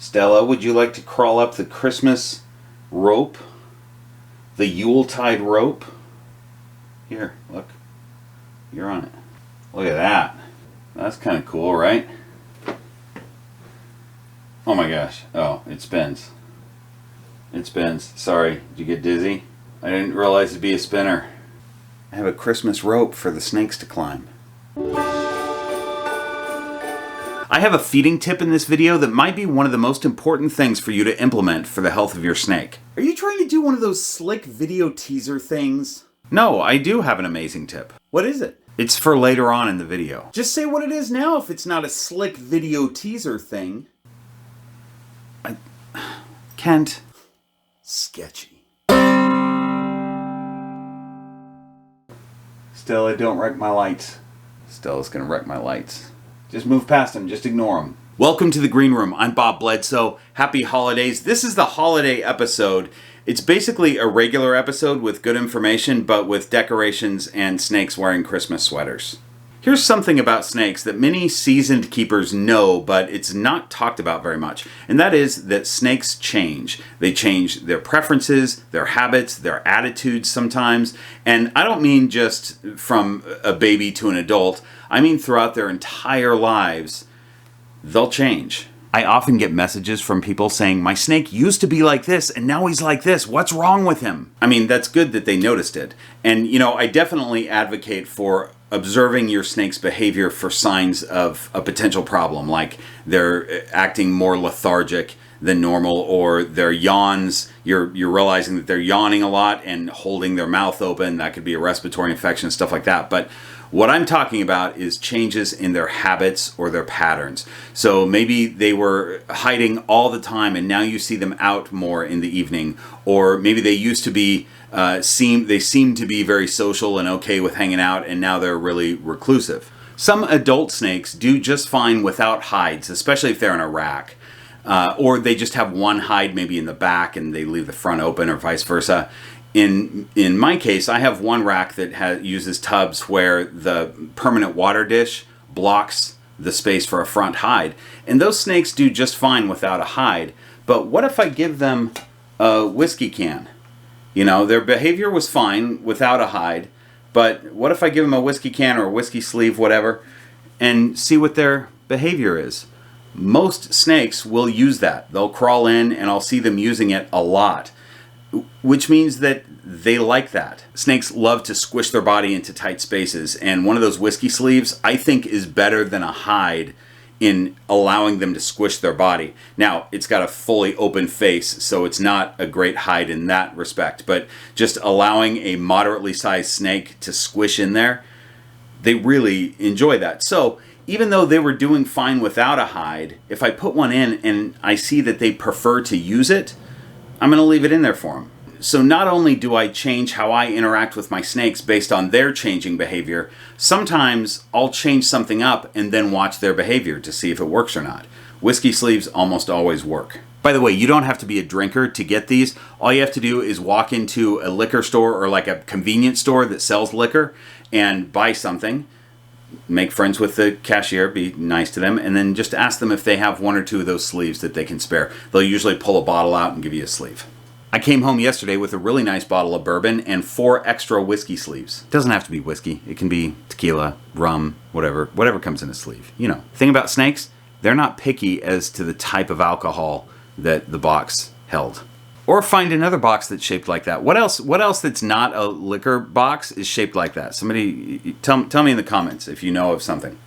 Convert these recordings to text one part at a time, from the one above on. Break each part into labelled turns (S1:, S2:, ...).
S1: Stella, would you like to crawl up the Christmas rope? The Yuletide rope? Here, look. You're on it. Look at that. That's kind of cool, right? Oh my gosh. Oh, it spins. It spins. Sorry, did you get dizzy? I didn't realize it'd be a spinner. I have a Christmas rope for the snakes to climb. I have a feeding tip in this video that might be one of the most important things for you to implement for the health of your snake. Are you trying to do one of those slick video teaser things? No, I do have an amazing tip. What is it? It's for later on in the video. Just say what it is now if it's not a slick video teaser thing. Kent. Sketchy. Stella, don't wreck my lights. Stella's gonna wreck my lights. Just move past them, just ignore them. Welcome to the Green Room. I'm Bob Bledsoe. Happy holidays. This is the holiday episode. It's basically a regular episode with good information, but with decorations and snakes wearing Christmas sweaters. Here's something about snakes that many seasoned keepers know, but it's not talked about very much. And that is that snakes change. They change their preferences, their habits, their attitudes sometimes. And I don't mean just from a baby to an adult. I mean throughout their entire lives, they'll change. I often get messages from people saying, my snake used to be like this and now he's like this. What's wrong with him? I mean, that's good that they noticed it. And, you know, I definitely advocate for observing your snake's behavior for signs of a potential problem, like they're acting more lethargic than normal, or their yawns, you're realizing that they're yawning a lot and holding their mouth open. That could be a respiratory infection, stuff like that. But what I'm talking about is changes in their habits or their patterns. So maybe they were hiding all the time and now you see them out more in the evening, or maybe they used to be seem to be very social and okay with hanging out, and now they're really reclusive. Some adult snakes do just fine without hides, especially if they're in a rack. Or they just have one hide maybe in the back and they leave the front open, or vice versa. In my case, I have one rack that uses tubs where the permanent water dish blocks the space for a front hide. And those snakes do just fine without a hide. But what if I give them a whiskey can? You know, their behavior was fine without a hide, but what if I give them a whiskey can or a whiskey sleeve, whatever, and see what their behavior is? Most snakes will use that. They'll crawl in and I'll see them using it a lot, which means that they like that. Snakes love to squish their body into tight spaces, and one of those whiskey sleeves I think is better than a hide in allowing them to squish their body. Now, it's got a fully open face, so it's not a great hide in that respect, but just allowing a moderately sized snake to squish in there, they really enjoy that. So even though they were doing fine without a hide, if I put one in and I see that they prefer to use it, I'm going to leave it in there for them. So not only do I change how I interact with my snakes based on their changing behavior, sometimes I'll change something up and then watch their behavior to see if it works or not. Whiskey sleeves almost always work. By the way, you don't have to be a drinker to get these. All you have to do is walk into a liquor store or like a convenience store that sells liquor and buy something. Make friends with the cashier, be nice to them, and then just ask them if they have one or two of those sleeves that they can spare. They'll usually pull a bottle out and give you a sleeve. I came home yesterday with a really nice bottle of bourbon and 4 extra whiskey sleeves. It doesn't have to be whiskey. It can be tequila, rum, whatever comes in a sleeve. You know, the thing about snakes, they're not picky as to the type of alcohol that the box held. Or find another box that's shaped like that. What else that's not a liquor box is shaped like that? Somebody tell me in the comments if you know of something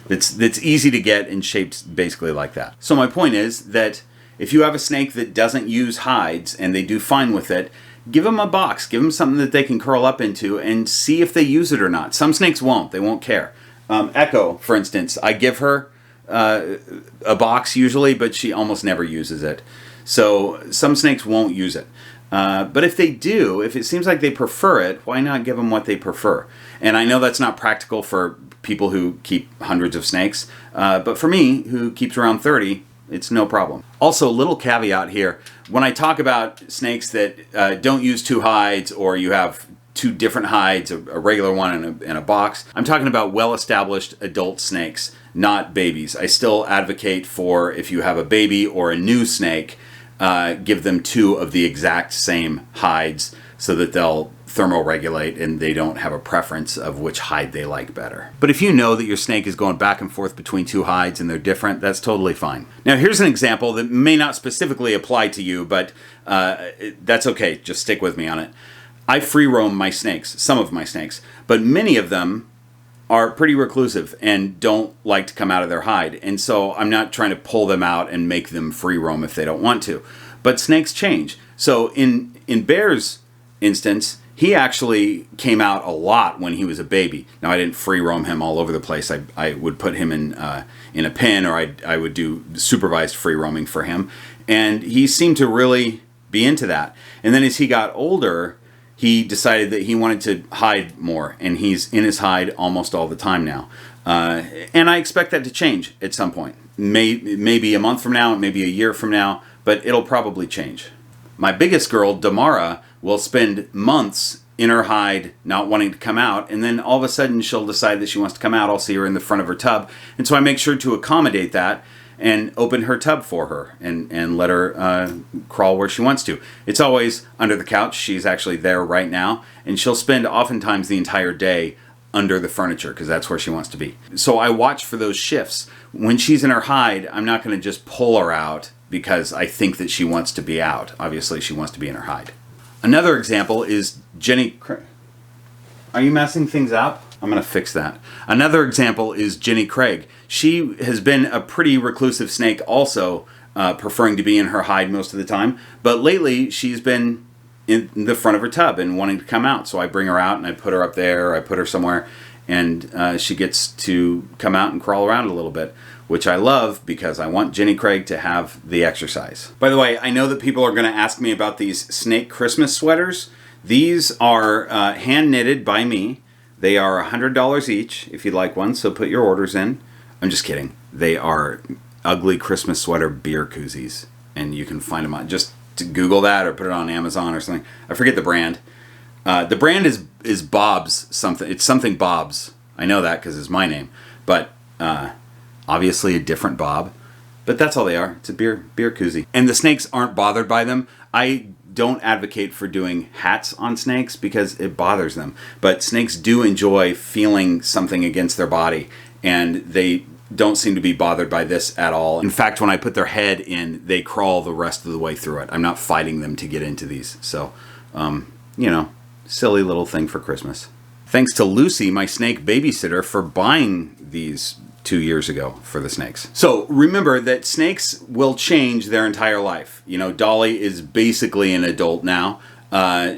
S1: that's easy to get and shaped basically like that. So my point is that if you have a snake that doesn't use hides and they do fine with it, give them a box, give them something that they can curl up into and see if they use it or not. Some snakes won't, they won't care. Echo, for instance, I give her a box usually, but she almost never uses it. So some snakes won't use it. But if they do, if it seems like they prefer it, why not give them what they prefer? And I know that's not practical for people who keep hundreds of snakes, but for me, who keeps around 30, it's no problem. Also, little caveat here. When I talk about snakes that don't use 2 hides, or you have two different hides, a regular one and a box. I'm talking about well-established adult snakes, not babies. I still advocate for, if you have a baby or a new snake, give them two of the exact same hides so that they'll thermoregulate and they don't have a preference of which hide they like better. But if you know that your snake is going back and forth between two hides and they're different, that's totally fine. Now here's an example that may not specifically apply to you, but that's okay. Just stick with me on it. I free roam my snakes, some of my snakes, but many of them are pretty reclusive and don't like to come out of their hide. And so I'm not trying to pull them out and make them free roam if they don't want to. But snakes change. So in Bear's instance, he actually came out a lot when he was a baby. Now, I didn't free roam him all over the place. I would put him in a pen, or I would do supervised free roaming for him. And he seemed to really be into that. And then as he got older, he decided that he wanted to hide more. And he's in his hide almost all the time now. And I expect that to change at some point. Maybe a month from now, maybe a year from now, but it'll probably change. My biggest girl, Damara, will spend months in her hide not wanting to come out, and then all of a sudden she'll decide that she wants to come out. I'll see her in the front of her tub, and so I make sure to accommodate that and open her tub for her and let her crawl where she wants to. It's always under the couch. She's actually there right now, and she'll spend oftentimes the entire day under the furniture because that's where she wants to be. So I watch for those shifts. When she's in her hide, I'm not going to just pull her out because I think that she wants to be out. Obviously, she wants to be in her hide. Another example is Jenny. Are you messing things up? I'm going to fix that. Another example is Jenny Craig. She has been a pretty reclusive snake also, preferring to be in her hide most of the time. But lately, she's been in the front of her tub and wanting to come out. So I bring her out and I put her up there, or I put her somewhere, and she gets to come out and crawl around a little bit, which I love because I want Jenny Craig to have the exercise. By the way, I know that people are going to ask me about these snake Christmas sweaters. These are hand knitted by me. They are $100 each if you'd like one, so put your orders in. I'm just kidding. They are ugly Christmas sweater beer koozies, and you can find them on, just to Google that or put it on Amazon or something. I forget the brand. The brand is Bob's something. It's something Bob's. I know that because it's my name, but obviously a different Bob. But that's all they are. It's a beer koozie. And the snakes aren't bothered by them. I don't advocate for doing hats on snakes because it bothers them. But snakes do enjoy feeling something against their body, and they don't seem to be bothered by this at all. In fact, when I put their head in, they crawl the rest of the way through it. I'm not fighting them to get into these. So, silly little thing for Christmas. Thanks to Lucy, my snake babysitter, for buying these 2 years ago for the snakes. So remember that snakes will change their entire life. Dolly is basically an adult now.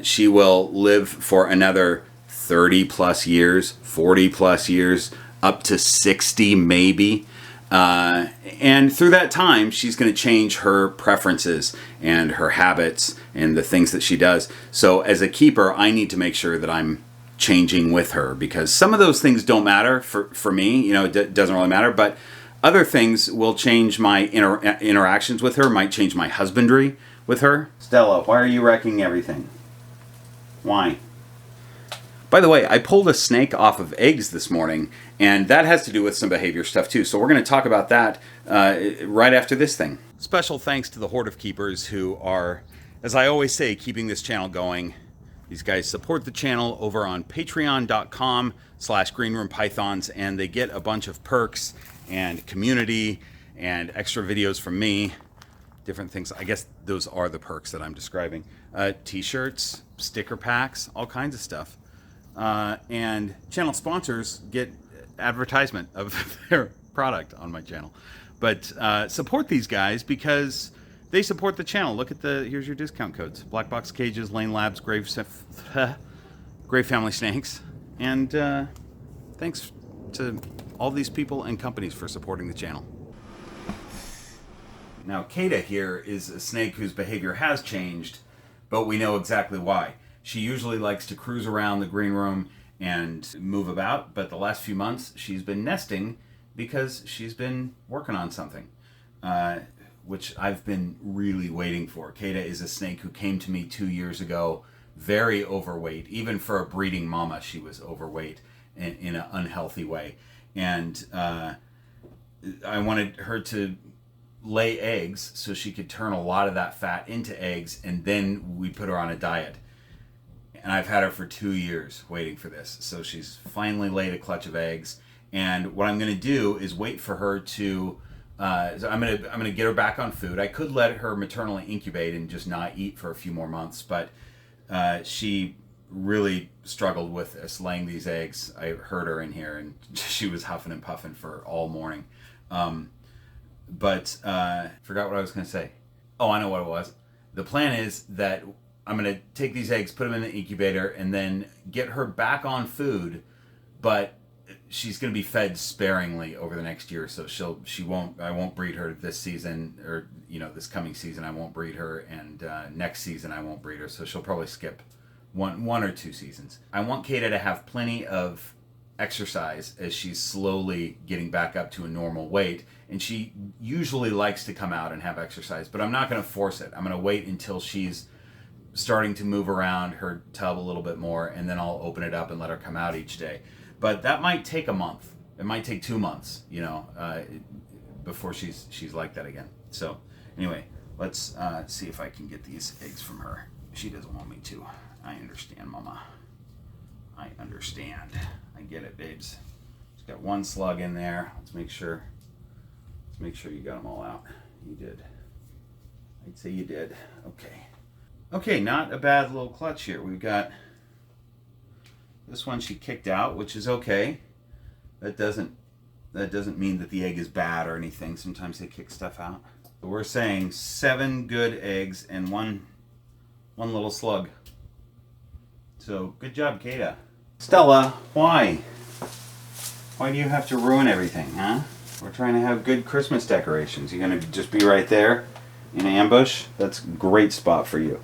S1: She will live for another 30 plus years, 40 plus years, up to 60 maybe. And through that time, she's going to change her preferences and her habits and the things that she does. So as a keeper, I need to make sure that I'm changing with her, because some of those things don't matter for me. It doesn't really matter, but other things will change my interactions with her, might change my husbandry with her. Stella, why are you wrecking everything? Why? By the way, I pulled a snake off of eggs this morning, and that has to do with some behavior stuff too. So we're going to talk about that right after this thing. Special thanks to the horde of keepers who are, as I always say, keeping this channel going. These guys support the channel over on patreon.com/greenroompythons, and they get a bunch of perks and community and extra videos from me, different things. I guess those are the perks that I'm describing. T-shirts, sticker packs, all kinds of stuff. And channel sponsors get advertisement of their product on my channel. But support these guys because they support the channel. Look at here's your discount codes. Black Box Cages, Lane Labs, Grave Family Snakes. And thanks to all these people and companies for supporting the channel. Now, Kata here is a snake whose behavior has changed, but we know exactly why. She usually likes to cruise around the green room and move about, but the last few months she's been nesting because she's been working on something. Which I've been really waiting for. Kata is a snake who came to me 2 years ago, very overweight. Even for a breeding mama, she was overweight in an unhealthy way. And I wanted her to lay eggs so she could turn a lot of that fat into eggs, and then we put her on a diet. And I've had her for 2 years waiting for this. So she's finally laid a clutch of eggs. And what I'm going to do is wait for her to... so I'm gonna get her back on food. I could let her maternally incubate and just not eat for a few more months, but she really struggled with us laying these eggs. I heard her in here, and she was huffing and puffing for all morning. But forgot what I was gonna say. Oh, I know what it was. The plan is that I'm gonna take these eggs, put them in the incubator, and then get her back on food, but she's going to be fed sparingly over the next year, so I won't breed her this season, or this coming season I won't breed her, and next season I won't breed her, so she'll probably skip one or two seasons. I want Kata to have plenty of exercise as she's slowly getting back up to a normal weight, and she usually likes to come out and have exercise, but I'm not going to force it. I'm going to wait until she's starting to move around her tub a little bit more, and then I'll open it up and let her come out each day. But that might take a month. It might take 2 months, before she's like that again. So anyway, let's see if I can get these eggs from her. She doesn't want me to. I understand, Mama. I understand. I get it, babes. She's got one slug in there. Let's make sure you got them all out. You did. I'd say you did. Okay. Okay, not a bad little clutch here. We've got this one she kicked out, which is okay. That doesn't mean that the egg is bad or anything. Sometimes they kick stuff out. But we're saying 7 good eggs and one little slug. So good job, Kata. Stella, why? Why do you have to ruin everything, huh? We're trying to have good Christmas decorations. You're gonna just be right there in ambush? That's a great spot for you.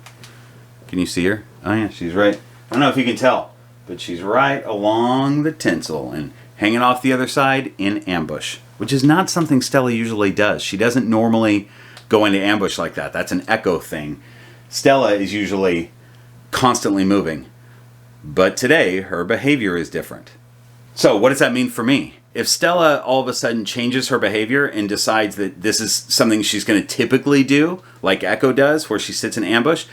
S1: Can you see her? Oh yeah, she's right. I don't know if you can tell, but she's right along the tinsel and hanging off the other side in ambush, which is not something Stella usually does. She doesn't normally go into ambush like that. That's an echo thing. Stella is usually constantly moving, but today her behavior is different. So what does that mean for me? If Stella all of a sudden changes her behavior and decides that this is something she's going to typically do, like Echo does, where she sits in ambush,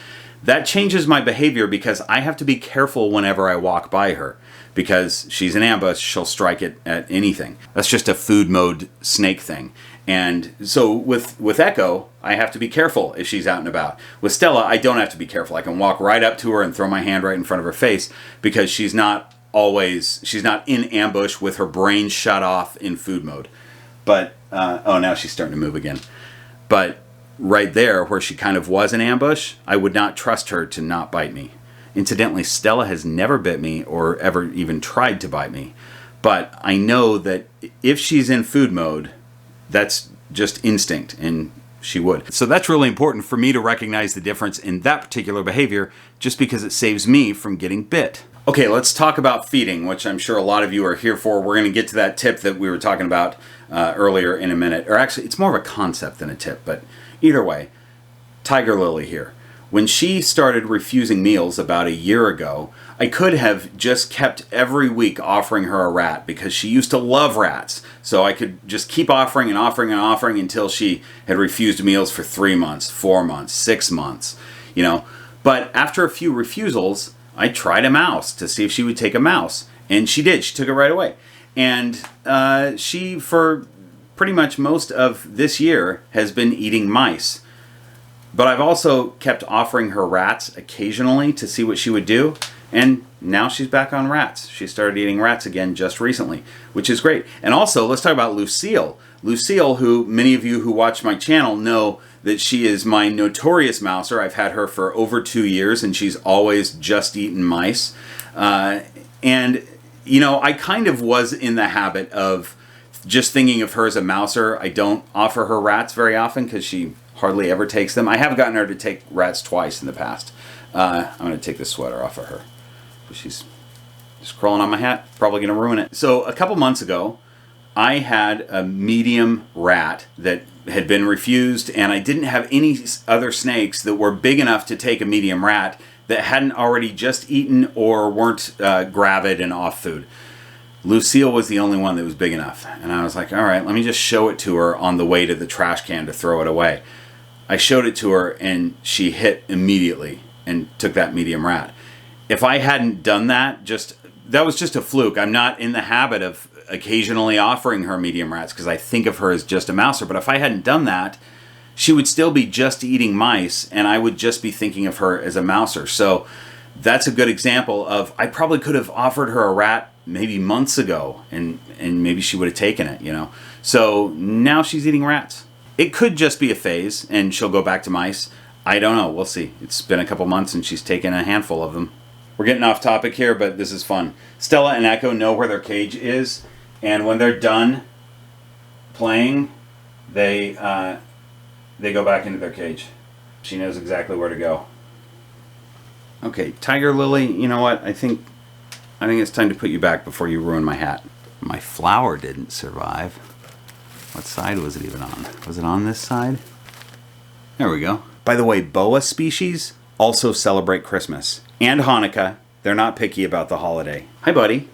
S1: that changes my behavior because I have to be careful whenever I walk by her. Because she's in ambush, she'll strike it at anything. That's just a food mode snake thing. And so with Echo, I have to be careful if she's out and about. With Stella, I don't have to be careful. I can walk right up to her and throw my hand right in front of her face because she's not in ambush with her brain shut off in food mode. But, oh, now she's starting to move again. But right there, where she kind of was in ambush, I would not trust her to not bite me. Incidentally, Stella has never bit me or ever even tried to bite me. But I know that if she's in food mode, that's just instinct, and she would. So that's really important for me to recognize the difference in that particular behavior, just because it saves me from getting bit. Okay, let's talk about feeding, which I'm sure a lot of you are here for. We're going to get to that tip that we were talking about earlier in a minute. Or actually, it's more of a concept than a tip, but either way, Tiger Lily here. When she started refusing meals about a year ago, I could have just kept every week offering her a rat because she used to love rats. So I could just keep offering and offering and offering until she had refused meals for 3 months, 4 months, 6 months, But after a few refusals, I tried a mouse to see if she would take a mouse. And she did. She took it right away. And she, for pretty much most of this year, has been eating mice. But I've also kept offering her rats occasionally to see what she would do. And now she's back on rats. She started eating rats again just recently, which is great. And also, let's talk about Lucille. Lucille, who many of you who watch my channel know that she is my notorious mouser. I've had her for over 2 years, and she's always just eaten mice. I kind of was in the habit of just thinking of her as a mouser. I don't offer her rats very often because she hardly ever takes them. I have gotten her to take rats twice in the past. I'm going to take the sweater off of her. She's just crawling on my hat. Probably going to ruin it. So a couple months ago, I had a medium rat that had been refused, and I didn't have any other snakes that were big enough to take a medium rat that hadn't already just eaten or weren't gravid and off food. Lucille was the only one that was big enough. And I was like, all right, let me just show it to her on the way to the trash can to throw it away. I showed it to her and she hit immediately and took that medium rat. If I hadn't done that, that was just a fluke. I'm not in the habit of occasionally offering her medium rats because I think of her as just a mouser. But if I hadn't done that, she would still be just eating mice and I would just be thinking of her as a mouser. So that's a good example of, I probably could have offered her a rat maybe months ago and maybe she would have taken it, you know. So now she's eating rats. It could just be a phase and she'll go back to mice. I don't know. We'll see. It's been a couple months and she's taken a handful of them. We're getting off topic here, but this is fun. Stella and Echo know where their cage is, and when they're done playing, they go back into their cage. She knows exactly where to go. Okay, Tiger Lily, you know what? I think it's time to put you back before you ruin my hat. My flower didn't survive. What side was it even on? Was it on this side? There we go. By the way, boa species also celebrate Christmas and Hanukkah. They're not picky about the holiday. Hi, buddy. Do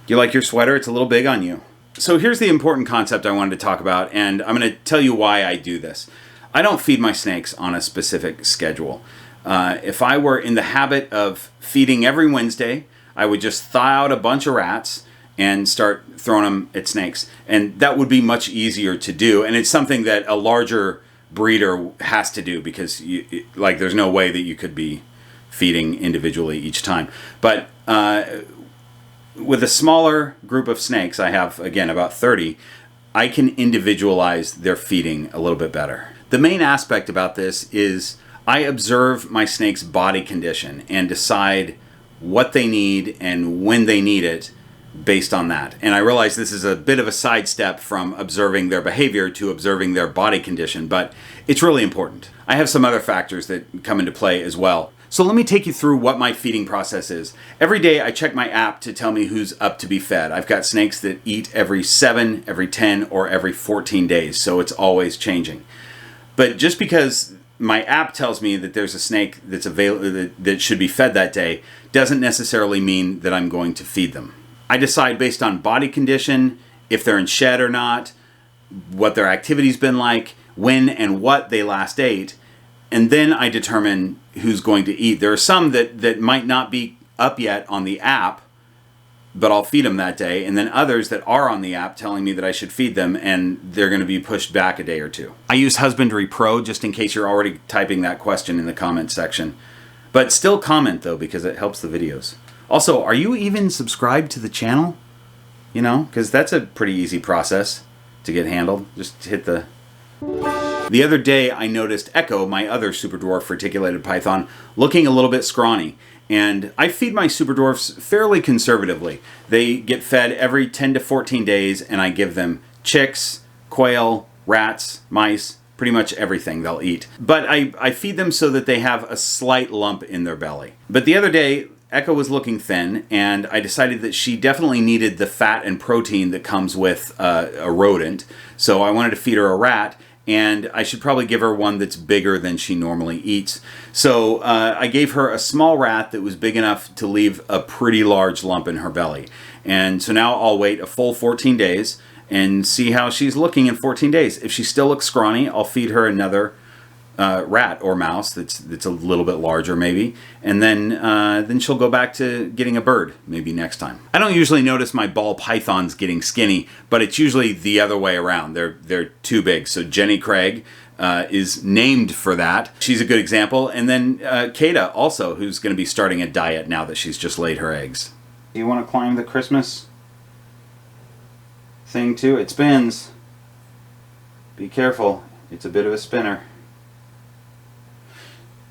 S1: you like your sweater? It's a little big on you. So here's the important concept I wanted to talk about, and I'm going to tell you why I do this. I don't feed my snakes on a specific schedule. If I were in the habit of feeding every Wednesday, I would just thaw out a bunch of rats and start throwing them at snakes. And that would be much easier to do. And it's something that a larger breeder has to do because there's no way that you could be feeding individually each time. But with a smaller group of snakes, I have, again, about 30, I can individualize their feeding a little bit better. The main aspect about this is I observe my snake's body condition and decide what they need and when they need it based on that. And I realize this is a bit of a sidestep from observing their behavior to observing their body condition, but it's really important. I have some other factors that come into play as well. So let me take you through what my feeding process is. Every day I check my app to tell me who's up to be fed. I've got snakes that eat every 7, every 10, or every 14 days, so it's always changing. But just because my app tells me that there's a snake that's available that should be fed that day doesn't necessarily mean that I'm going to feed them. I decide based on body condition, if they're in shed or not, what their activity's been like, when and what they last ate, and then I determine who's going to eat. There are some that might not be up yet on the app, but I'll feed them that day, and then others that are on the app telling me that I should feed them, and they're going to be pushed back a day or two. I use Husbandry Pro just in case you're already typing that question in the comment section. But still comment, though, because it helps the videos. Also, are you even subscribed to the channel? You know, because that's a pretty easy process to get handled. Just hit the... The other day, I noticed Echo, my other super dwarf reticulated python, looking a little bit scrawny. And I feed my super dwarfs fairly conservatively. They get fed every 10 to 14 days, and I give them chicks, quail, rats, mice, pretty much everything they'll eat. But I feed them so that they have a slight lump in their belly. But the other day, Echo was looking thin, and I decided that she definitely needed the fat and protein that comes with a rodent. So I wanted to feed her a rat, and I should probably give her one that's bigger than she normally eats. So I gave her a small rat that was big enough to leave a pretty large lump in her belly. And so now I'll wait a full 14 days and see how she's looking in 14 days. If she still looks scrawny, I'll feed her another rat or mouse that's a little bit larger maybe, and then she'll go back to getting a bird maybe next time. I don't usually notice my ball pythons getting skinny, but it's usually the other way around. They're too big. So Jenny Craig is named for that. She's a good example. And then Kata also, who's going to be starting a diet now that she's just laid her eggs. Do you want to climb the Christmas thing too? It spins. Be careful. It's a bit of a spinner.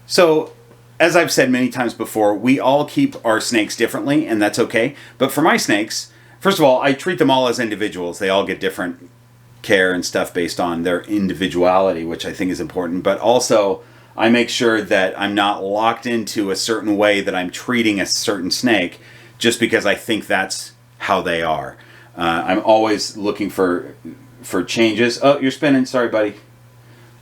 S1: So, as I've said many times before, we all keep our snakes differently, and that's okay. But for my snakes, first of all, I treat them all as individuals. They all get different care and stuff based on their individuality, which I think is important. But also, I make sure that I'm not locked into a certain way that I'm treating a certain snake just because I think that's how they are. I'm always looking for changes. Oh, you're spinning. Sorry, buddy.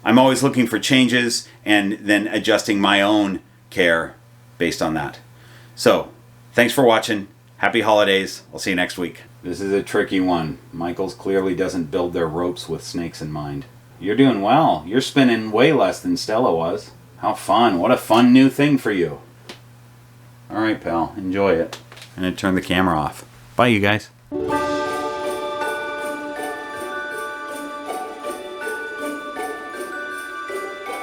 S1: I'm always looking for changes and then adjusting my own care based on that. So, thanks for watching. Happy holidays. I'll see you next week. This is a tricky one. Michaels clearly doesn't build their ropes with snakes in mind. You're doing well. You're spinning way less than Stella was. How fun. What a fun new thing for you. Alright, pal. Enjoy it. I'm going to turn the camera off. Bye, you guys.